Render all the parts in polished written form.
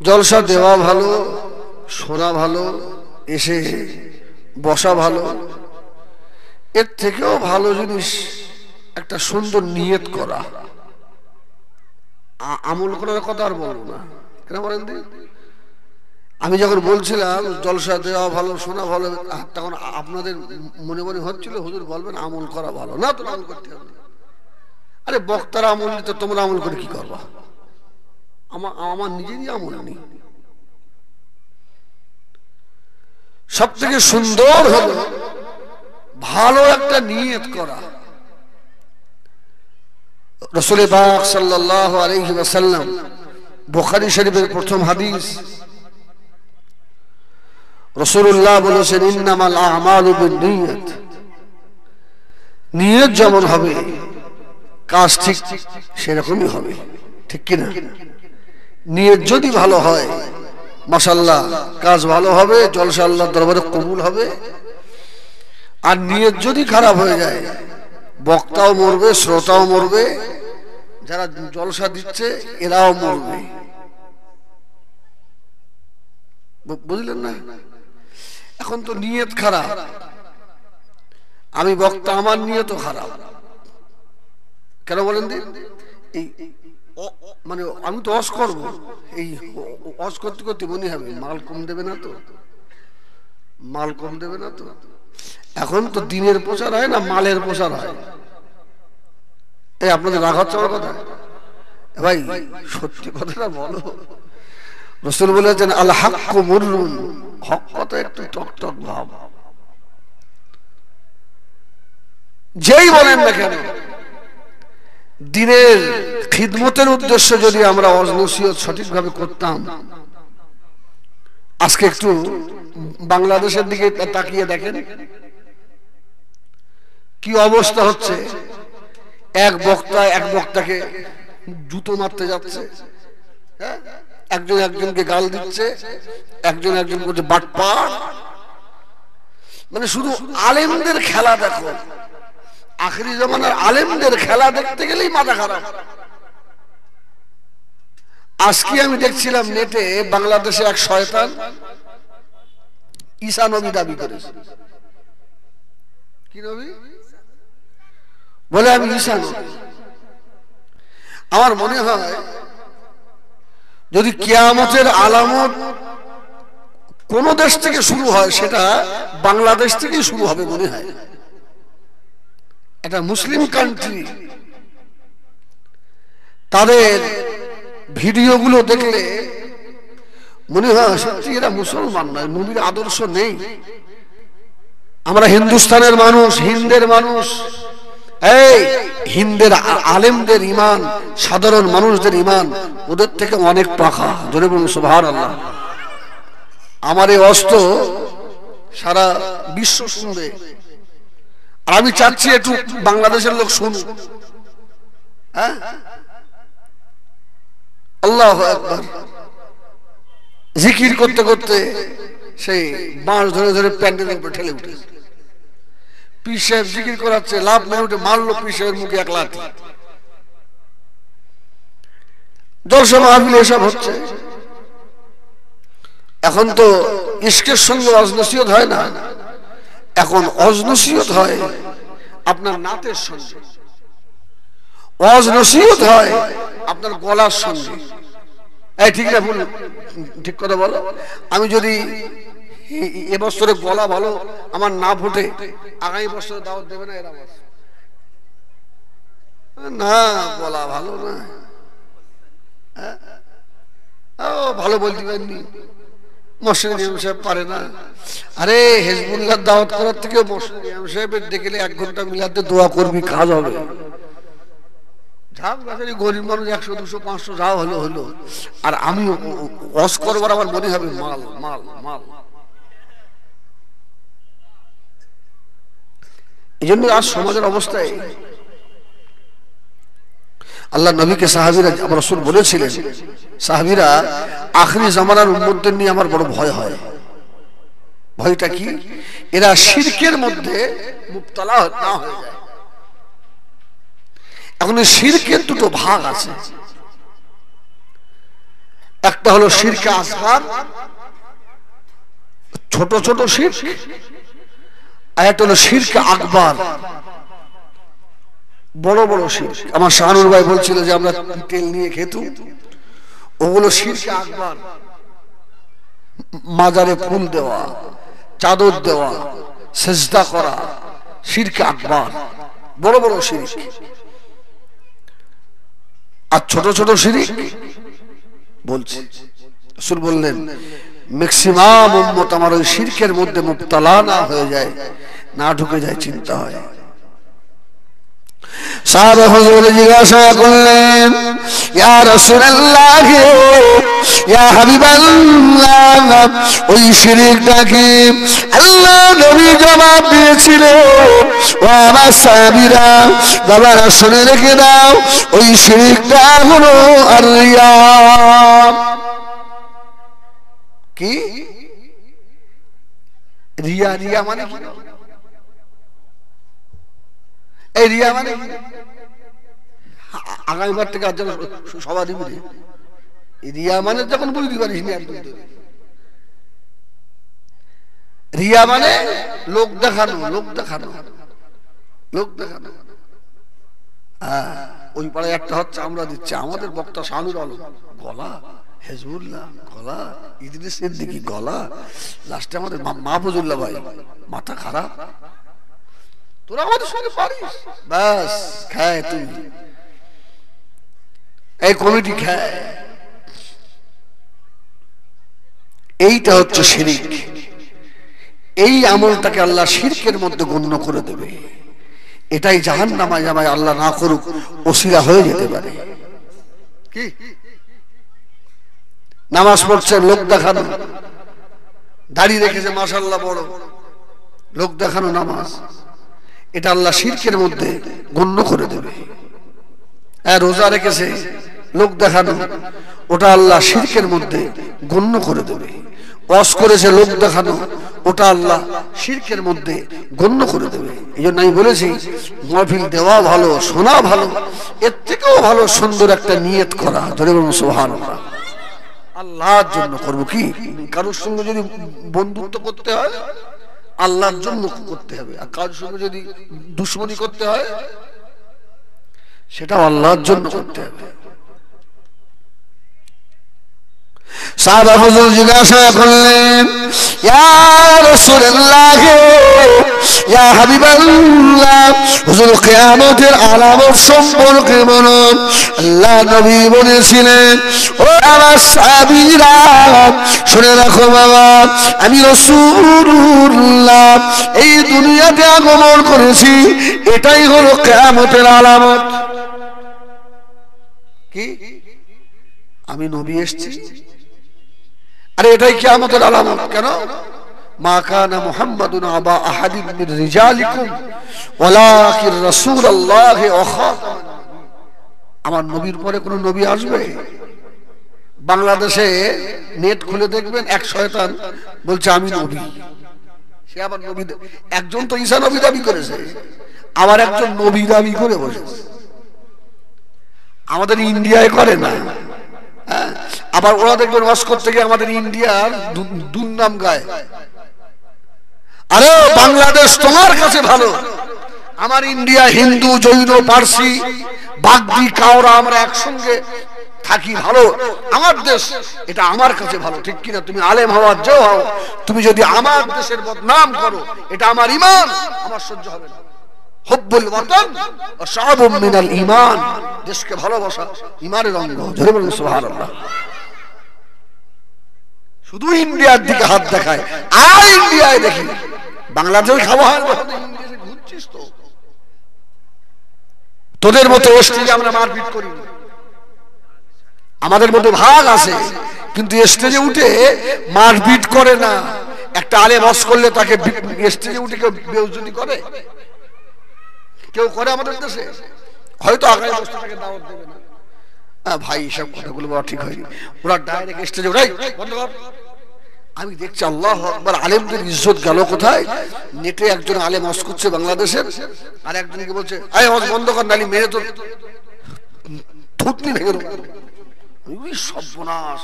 জলসা দেওয়া ভালো, শোনা ভালো, এসে বসা ভালো, এর থেকেও ভালো জিনিস একটা সুন্দর নিয়ত করা। আমল করার কথা আর বলবো না, কেন বলেন? আমি যখন বলছিলাম জলসা দেওয়া ভালো, শোনা ভালো, তখন আপনাদের মনে মনে হচ্ছিল হুজুর বলবেন আমল করা ভালো না, তো আমল করতে হবে। আরে বক্তারা আমল নিতে তোমরা আমল করে কি করবা? আমার নিজেরই আমল নেই। সব থেকে সুন্দর হলো ভালো একটা নিয়ত করা। রাসূল পাক সাল্লাল্লাহু আলাইহি ওয়াসাল্লাম, বুখারী শরীফের প্রথম হাদিস, রাসূলুল্লাহ বলেছেন ইন্নামাল আমালু বিন্নিয়াত। নিয়ত যেমন হবে কাজ ঠিক সেরকমই হবে, ঠিক কিনা? নিয়ত যদি ভালো হয় মাশাআল্লাহ কাজ ভালো হবে, জলসা আল্লাহর দরবারে কবুল হবে। আর নিয়ত যদি খারাপ হয়ে যায় বক্তাও মরবে, শ্রোতাও মরবে, যারা জলসা দিচ্ছে এরাও মরবে। বুঝলেন না? এখন তো নিয়ত খারাপ, আমি বক্তা, আমার নিয়ত খারাপ, কেন বলেন? এই মানে আমি তো অস করবো, এই অস করতে করতে মনে হবে মাল কম দেবে না তো, মাল কম দেবে না তো। এখন তো দিনের প্রচার হয় না, মালের প্রচার হয়। এই আপনাদের রাগ হচ্ছে আমার কথা? ভাই সত্যি কথাটা বলো। রাসূল বলেছেন আল হাক্কু মুররুন, হক কথা একটু টক টক ভাব। যেই বলেন না কেন, দিনের খিদমতের উদ্দেশ্যে যদি আমরা ওয়াজ নসিহত সঠিকভাবে করতাম। আজকে একটু বাংলাদেশের দিকে তাকিয়ে দেখেন কি অবস্থা হচ্ছে। এক বক্তাকে জুতো মারতে যাচ্ছে, একজন একজনকে গাল দিচ্ছে, একজন একজন করছে বাটপার। মানে শুধু আলেমদের খেলা দেখো, আখেরি জামানার আলেমদের খেলা দেখতে গেলেই মাথা খারাপ। আজকে আমি দেখছিলাম নেটে, বাংলাদেশে এক শয়তান ঈসা নবী দাবি করেছে। কি নবী বলে? আমি ঈসা নবী। আমার মনে হয় যদি কিয়ামতের আলামত কোন দেশ থেকে শুরু হয় সেটা বাংলাদেশ থেকে শুরু হবে মনে হয়। এটা মুসলিম কান্ট্রি, তাদের ভিডিওগুলো দেখলে মনে হয় সত্যি এরা মুসলমান নয়, নবীর আদর্শ নেই। আমরা হিন্দুস্তানের মানুষ, হিন্দের মানুষ, এই হিন্দের আলেমদের ইমান, সাধারণ মানুষদের ইমান ওদের থেকে অনেক পাকা। ধরে বলুন সুবহানাল্লাহ। আমার এই অস্ত্র সারা বিশ্ব শুনবে, আর আমি চাচ্ছি একটু বাংলাদেশের লোক শুনুক। হ্যাঁ, আল্লাহু আকবার। জিকির করতে করতে সেই বাঁশ ধরে ধরে প্যান্ডেলের উপরে ঠেলে উঠে পীর সাহেব জিকির করাচ্ছে, লাভ মেরে উঠে মারলো পীর সাহেবের মুখে এক লাথি। জলসা মাহফিল এসব হচ্ছে। এখন তো ইশকের সঙ্গে ওয়াজ নসিহত হয় না, এখন ওয়াজ নসিহত হয় আপনার নাতের সঙ্গে, ওয়াজ নসিহত হয় আপনার গলার সঙ্গে। এই ঠিক না ভুল? ঠিক কথা বলো। আমি যদি এবছরে গলা ভালো আমার না ফুটে, আগামী বছরে দাওয়াত দেবে না এরা? না, গলা ভালো না, ভালো বলতে পারেননি, মসজিদ ইমাম সাহেব পারে না। আরে হেজবুল্লাহর দাওয়াত করার থেকে মসজিদ ইমাম সাহেবের দেখলে 1 ঘন্টা মিলাতে দোয়া করবি, কাজ হবে। গরিব মানুষ 100, 200, 500 যা হলো হলো, আর আমি ওয়াজ করবার আমার মনে হবে মাল মাল মাল। এই জন্য আজ সমাজের অবস্থায় আল্লাহ নবীকে সাহাবীরা, আমার রাসূল বলেছিলেন সাহাবীরা আখিরি জামানার উম্মতদের নিয়ে আমার বড় ভয় হয়। ভয়টা কি? এরা শিরকের মধ্যে মুবতালা না হয়ে যায়। এখন শিরকের দুটো ভাগ আছে, একটা হলো শিরকে আসগার, ছোট ছোট শিরক, আর একটা হলো শিরকে আকবার, বড় বড় শিরক। আমার শাহানুর ভাই বলছিল যে আমরা তেল নিয়ে খেতুম, ওগুলো শিরকে আকবার। মাজারে ফুল দেওয়া, চাদর দেওয়া, সেজদা করা, শিরকে আকবার, বড় বড় শিরক। আর ছোট ছোট শিরক বলছি, রাসূল বললেন ম্যাক্সিমাম উম্মত আমার ওই শিরকের মধ্যে মুবতালা না হয়ে যায়, না ঢুকে যায়, চিন্তা হয়। সাহাবা হুজুর জিজ্ঞাসা করলেন, ইয়া রাসূলুল্লাহ, ইয়া হাবিবাল্লাহ, ওই শিরকটা কি? আল্লাহ নবী জবাব দিয়েছিলেন, ও আমার সাহাবীরা, বাবারা শুনে রেখে দাও, ওই শিরকটা হলো আর রিয়া। কি রিয়া? রিয়া মানে কি? এই রিয়া মানে আগামীবার থেকে আর যেন সবাই দিবি রিয়া মানে যখন বুঝতে পারিস নি একদম। রিয়া মানে লোক দেখানো, লোক দেখানো, লোক দেখানো। ওই পাড়ায় একটা হচ্ছে, আমরা দিচ্ছি, আমাদের বক্তা শানুর আলম গলা, হেজবুল্লাহ গলা, ইদ্রিস সিদ্দিকী গলা, লাস্টে আমাদের মাহফুজুল্লাহ ভাই মাথা খারাপ। তোরা আমাদের সঙ্গে পারিস, বাস খায় তুই, এই কমিটি খায়। এইটা হচ্ছে শিরক। এই আমলটাকে আল্লাহ শিরকের মধ্যে গণ্য করে দেবে। এটাই জাহান্নামায় জামায় আল্লাহ না করুক ওসিলা হয়ে যেতে পারে। কি নামাজ পড়ছে লোক দেখানো, দাড়ি রেখেছে মাশাআল্লাহ বড়, লোক দেখানো নামাজ, এটা আল্লাহ শিরকের মধ্যে গণ্য করে দেবে। রোজা রেখেছে লোক দেখানো, ওটা আল্লাহ শিরকের মধ্যে গণ্য করে দেবে। ওয়াজ করেছে লোক দেখানো, ওটা আল্লাহ শিরকের মধ্যে গণ্য করে দেবে। এই জন্য আমি বলেছি মাহফিল দেওয়া ভালো, শোনা ভালো, এর থেকেও ভালো সুন্দর একটা নিয়ত করা। ধরে বলুন সুবহানাল্লাহ, আল্লাহর জন্য করবো। কি কারোর সঙ্গে যদি বন্ধুত্ব করতে হয় আল্লাহর জন্য করতে হবে, আর কারোর সঙ্গে যদি দুশমনি করতে হয় সেটাও আল্লাহর জন্য করতে হবে। সাহাবা হুজুর জিজ্ঞাসা করলেন, ইয়া রাসূলুল্লাহ, ইয়া হাবিবাল্লাহ, হুজুর কিয়ামতের আলামত সম্পর্কে বলুন। আল্লাহ নবী বলেছিলেন, ও আমার সাহাবীরা শুনে রাখো বাবা, আমি রাসূলুল্লাহ এই দুনিয়াতে আগমন করেছি, এটাই হলো কিয়ামতের আলামত। কি আমি নবী এসেছি, আরে এটাই কিয়ামতের আলামত। কেন? মা কানা মুহাম্মাদুন আবা আহাদিন মিন রিজালিকুম ওয়ালাকিন রাসূলুল্লাহ ওয়া খাতামান। আমার নবীর পরে কোন নবী আসবে? বাংলাদেশে নেট খুলে দেখবেন এক শয়তান বলছে আমি নবী। সে আবার নবী, একজন তো ঈসা নবী দাবি করেছে, আবার একজন নবী দাবি করে বসেছে। আমাদের ইন্ডিয়ায় করে না, আবার ওরা দেখবেন ওয়াজ করতে গিয়ে আমাদের ইন্ডিয়ার দুর্নাম গায়। আরে বাংলাদেশ তোমার কাছে ভালো, আমার ইন্ডিয়া হিন্দু, জৈন, পারসি, বাগদি, কাওরা আমরা একসঙ্গে থাকি, ভালো আমার দেশ, এটা আমার কাছে ভালো। ঠিক কিনা? তুমি আলেম হওয়ার যে হও, তুমি যদি আমার দেশের বদনাম করো, এটা আমার ঈমান, আমার সহ্য হবে না। হুব্বুল ওয়াতান ওয়া শা'বুম মিনাল ঈমান, দেশকে ভালোবাসা ঈমানের অঙ্গ। জোরে বলুন সুবহানাল্লাহ। শুধু ইন্ডিয়ার দিকে হাত দেখায়, আর ইন্ডিয়ায় দেখি বাংলাদেশ খাওয়া হয়, ইন্ডিয়াতে ঘুরছিস তো। তোদের মতো স্টেজে আমরা মারপিট করি না, আমাদের মধ্যে ভাগ আছে, কিন্তু স্টেজে উঠে মারপিট করে না। একটা আলেম ওয়াজ করলে তাকে স্টেজে উঠে কেউ বেইজ্জতি করে? কেউ করে আমাদের দেশে? হয়তো আগামী বছর তাকে দাওয়াত দেবে না। ভাই সব কথাগুলো বলা ঠিক হয়নি, ওরা ডাইরেক্ট স্টেজে উঠাই বন্ধ কর। আমি দেখছি আল্লাহু আকবার, আলেমদের ইজ্জত গেল কোথায়? নেটে একজন আলেম ওয়াজ করছে বাংলাদেশের, আর একজনকে বলছে আয় ওয়াজ বন্ধ কর, নালি মেরে তো থুতনি ভেঙে দেব। সর্বনাশ!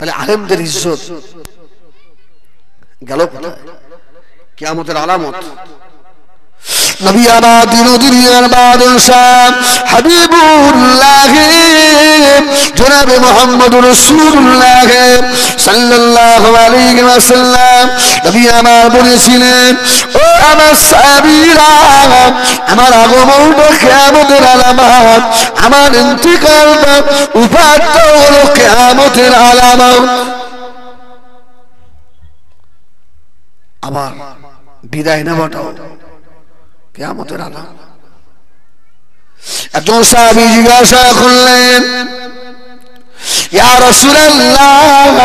তাহলে আলেমদের ইজ্জত গেল কোথায়? কিয়ামতের আলামত। নবী আমার দিন দুনিয়ার বাদশাহ হাবিবুল্লাহ জনাবে মুহাম্মদুর রাসূলুল্লাহ সাল্লাল্লাহু আলাইহি ওয়াসাল্লাম নবী আমার বলেছিলেন, ও আমার সাহাবীরা, আমার আগমনটা কিয়ামতের আলামত, আমার ইন্তিকালটা উপাত্ত হলো কিয়ামতের আলামত। আবার বিদায় নেওয়াটাও কিয়ামতের আলামত। একজন সাহাবী জিজ্ঞাসা করলেন, ইয়া রাসূলুল্লাহ,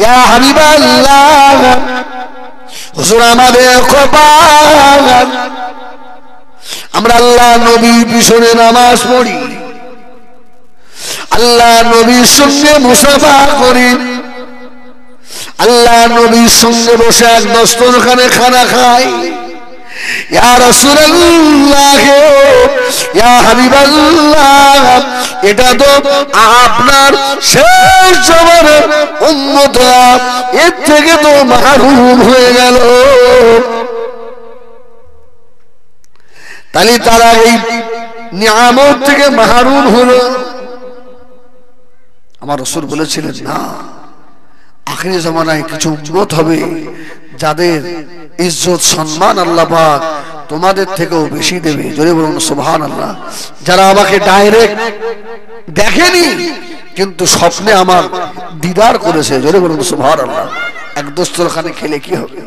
ইয়া হাবিবাল্লাহ, হুজুর আমাদের কপাল, আমরা আল্লাহ নবীর পিছনে নামাজ পড়ি, আল্লাহ নবীর সঙ্গে মুসাফা করি, আল্লাহ নবীর সঙ্গে বসে এক দস্তরখানে খানা খাই। ইয়া রাসূলুল্লাহ, ইয়া হাবিবাল্লাহ, এটা তো আপনার শেষ জামানার উম্মতরা এর থেকে তো মাহরুম হয়ে গেল। তাহলে তারা এই নিয়ামত থেকে মাহরুম হলো। আমার রাসূল বলেছিলেন, না, আখিরি জামানায় কিছু উম্মত হবে যাদের ইজ্জত সম্মান আল্লাহ পাক তোমাদের থেকেও বেশি দেবে। জোরে বলুন সুবহানাল্লাহ। যারা আমাকে ডাইরেক্ট দেখেনি কিন্তু স্বপ্নে আমার দিদার করেছে। জোরে বলুন সুবহানাল্লাহ। এক দস্তরখানে খেলে কি হবে?